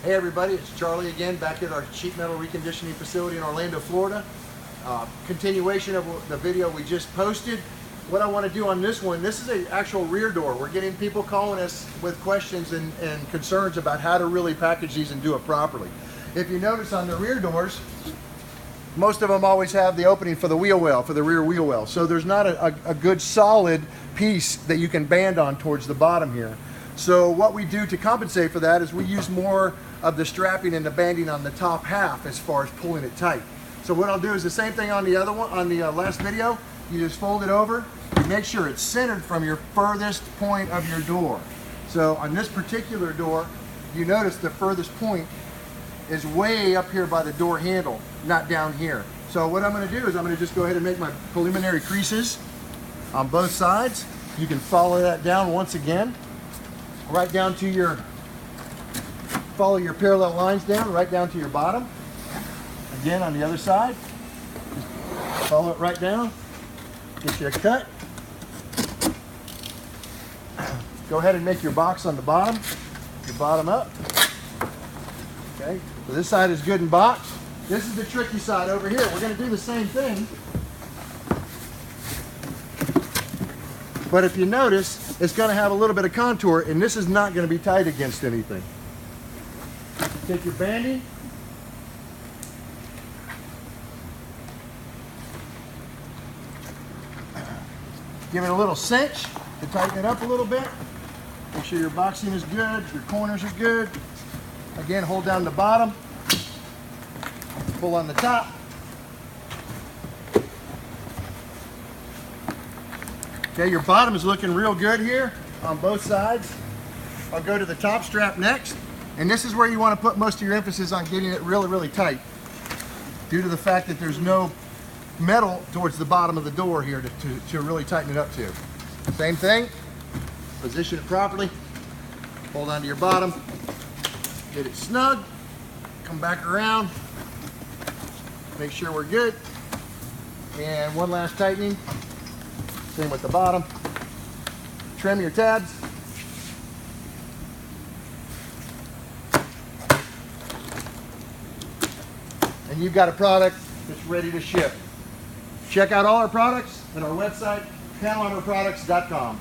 Hey everybody, it's Charlie again, back at our sheet metal reconditioning facility in Orlando, Florida. Continuation of the video we just posted. What I want to do on this one, this is an actual rear door. We're getting people calling us with questions and concerns about how to really package these and do it properly. If you notice on the rear doors, most of them always have the opening for the wheel well, for the rear wheel well. So there's not a good solid piece that you can band on towards the bottom here. So what we do to compensate for that is we use more of the strapping and the banding on the top half as far as pulling it tight. So what I'll do is the same thing on the other one, on the last video. You just fold it over, you make sure it's centered from your furthest point of your door. So on this particular door, you notice the furthest point is way up here by the door handle, not down here. So what I'm going to do is I'm going to just go ahead and make my preliminary creases on both sides. You can follow that down once again, right down to your, follow your parallel lines down, right down to your bottom. Again on the other side, just follow it right down, get you a cut. Go ahead and make your box on the bottom, your bottom up. Okay, so this side is good and boxed. This is the tricky side over here. We're going to do the same thing. But if you notice, it's going to have a little bit of contour, and this is not going to be tight against anything. Take your banding. Give it a little cinch to tighten it up a little bit. Make sure your boxing is good, your corners are good. Again, hold down the bottom, pull on the top. Okay, your bottom is looking real good here on both sides. I'll go to the top strap next. And this is where you want to put most of your emphasis on getting it really, really tight, due to the fact that there's no metal towards the bottom of the door here to really tighten it up to. Same thing, position it properly, hold on to your bottom, get it snug, come back around, make sure we're good, and one last tightening, same with the bottom. Trim your tabs. And you've got a product that's ready to ship. Check out all our products at our website, PanelArmorProducts.com.